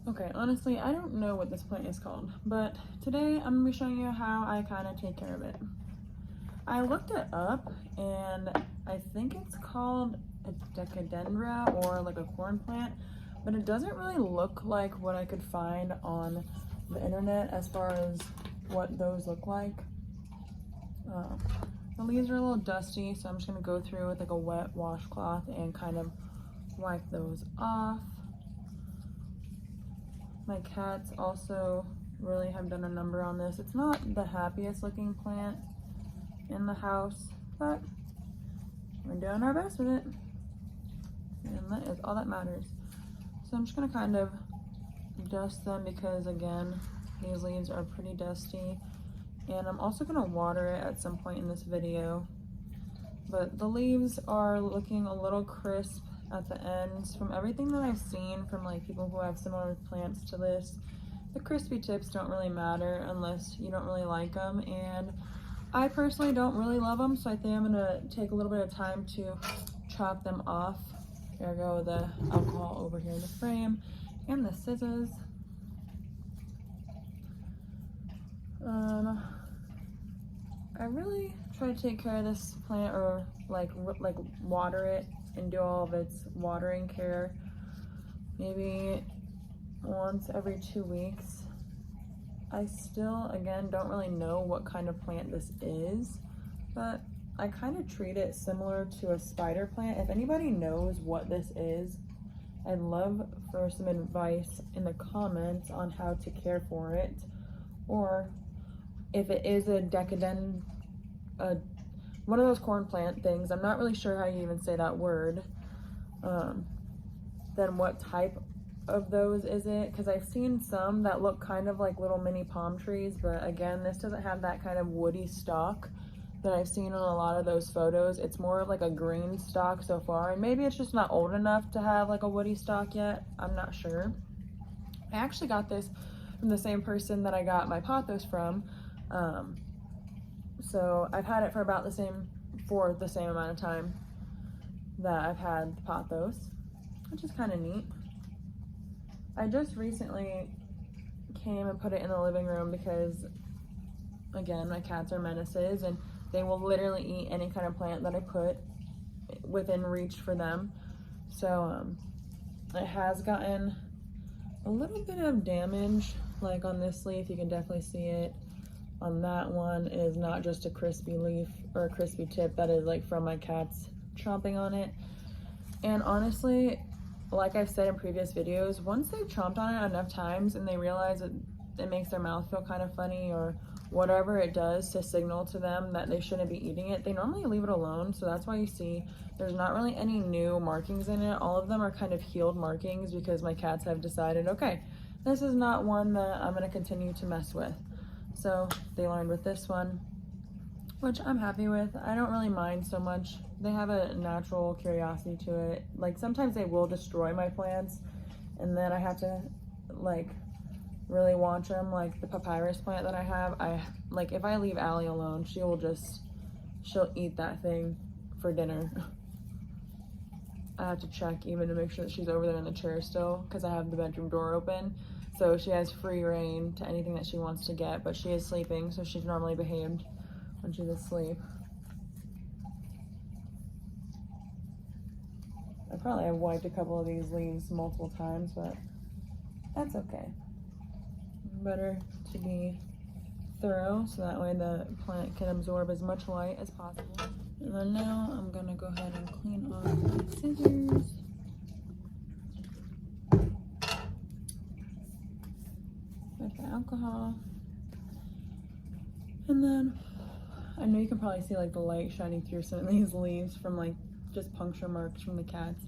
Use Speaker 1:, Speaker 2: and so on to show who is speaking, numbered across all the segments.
Speaker 1: Okay, honestly, I don't know what this plant is called, but today I'm gonna be showing you how I kind of take care of it. I looked it up and I think it's called a dekadenra or like a corn plant, but it doesn't really look like what I could find on the internet as far as what those look like. The leaves are a little dusty, so I'm just gonna go through with like a wet washcloth and kind of wipe those off. My cats also really have done a number on this. It's not the happiest looking plant in the house, but we're doing our best with it. And that is all that matters. So I'm just gonna kind of dust them because again, these leaves are pretty dusty. And I'm also gonna water it at some point in this video. But the leaves are looking a little crisp at the ends. From everything that I've seen from like people who have similar plants to this, the crispy tips don't really matter unless you don't really like them. And I personally don't really love them, so I think I'm gonna take a little bit of time to chop them off. Here I go with the alcohol over here in the frame and the scissors. I really try to take care of this plant, or like water it and do all of its watering care maybe once every 2 weeks. I still, again, don't really know what kind of plant this is, but I kind of treat it similar to a spider plant. If anybody knows what this is, I'd love for some advice in the comments on how to care for it, or if it is a decadent, one of those corn plant things, I'm not really sure how you even say that word, then what type of those is it? Because I've seen some that look kind of like little mini palm trees, but again, this doesn't have that kind of woody stalk that I've seen in a lot of those photos. It's more of like a green stalk so far, and maybe it's just not old enough to have like a woody stalk yet. I'm not sure. I actually got this from the same person that I got my pothos from. So I've had it for about the same amount of time that I've had the pothos, which is kind of neat. I just recently came and put it in the living room because, again, my cats are menaces and they will literally eat any kind of plant that I put within reach for them. So it has gotten a little bit of damage, like on this leaf, you can definitely see it. On that one, it is not just a crispy leaf or a crispy tip, that is like from my cats chomping on it. And honestly, like I've said in previous videos, once they've chomped on it enough times and they realize that it makes their mouth feel kind of funny or whatever it does to signal to them that they shouldn't be eating it, they normally leave it alone. So that's why you see there's not really any new markings in it. All of them are kind of healed markings because my cats have decided, okay, this is not one that I'm going to continue to mess with. So they learned with this one, which I'm happy with. I don't really mind so much. They have a natural curiosity to it. Like sometimes they will destroy my plants and then I have to like really watch them. Like the papyrus plant that I have, like if I leave Allie alone, she'll eat that thing for dinner. I have to check even to make sure that she's over there in the chair still, because I have the bedroom door open. So she has free reign to anything that she wants to get, but she is sleeping, so she's normally behaved when she's asleep. I probably have wiped a couple of these leaves multiple times, but that's okay. Better to be thorough, so that way the plant can absorb as much light as possible. And then now I'm gonna go ahead and clean off my scissors. With the alcohol. And then I know you can probably see like the light shining through some of these leaves from like just puncture marks from the cats,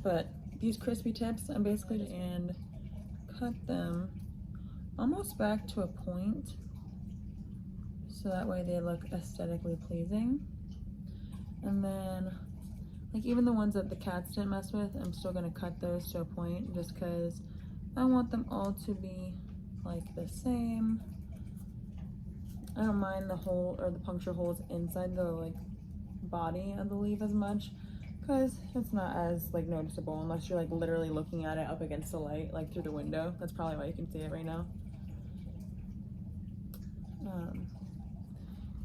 Speaker 1: but these crispy tips I'm basically just and cut them almost back to a point so that way they look aesthetically pleasing. And then like even the ones that the cats didn't mess with, I'm still gonna cut those to a point just because I want them all to be like the same. I don't mind the hole or the puncture holes inside the like body of the leaf as much, because it's not as like noticeable unless you're like literally looking at it up against the light, like through the window. That's probably why you can see it right now.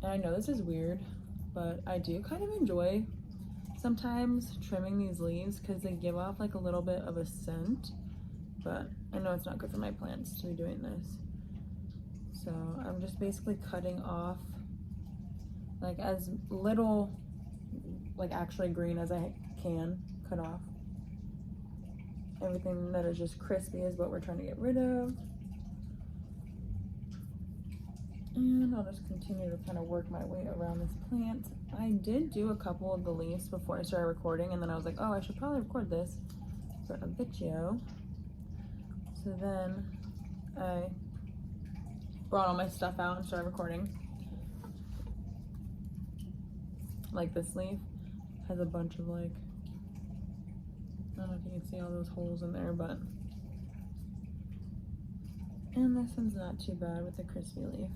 Speaker 1: And I know this is weird, but I do kind of enjoy sometimes trimming these leaves because they give off like a little bit of a scent, but I know it's not good for my plants to be doing this. So I'm just basically cutting off like as little like actually green as I can cut off. Everything that is just crispy is what we're trying to get rid of. And I'll just continue to kind of work my way around this plant. I did do a couple of the leaves before I started recording, and then I was like, oh, I should probably record this for a video. So then I brought all my stuff out and started recording. Like this leaf has a bunch of like, I don't know if you can see all those holes in there, but, and this one's not too bad with the crispy leaf.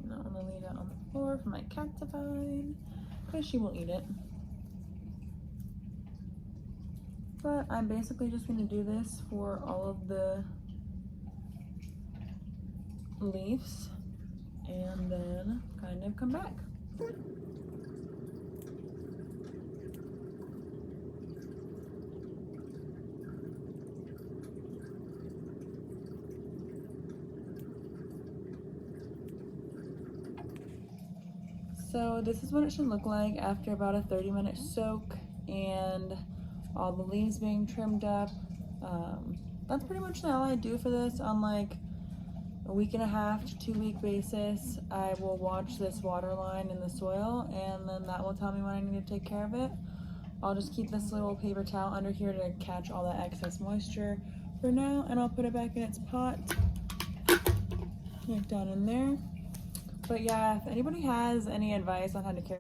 Speaker 1: I'm gonna leave that on the floor for my cat to find because she will eat it. But I'm basically just gonna do this for all of the leaves and then kind of come back. So this is what it should look like after about a 30-minute soak and all the leaves being trimmed up. That's pretty much all I do for this on like a 1.5 to 2 week basis. I will watch this water line in the soil and then that will tell me when I need to take care of it. I'll just keep this little paper towel under here to catch all that excess moisture for now, and I'll put it back in its pot, like down in there. But yeah, if anybody has any advice on how to care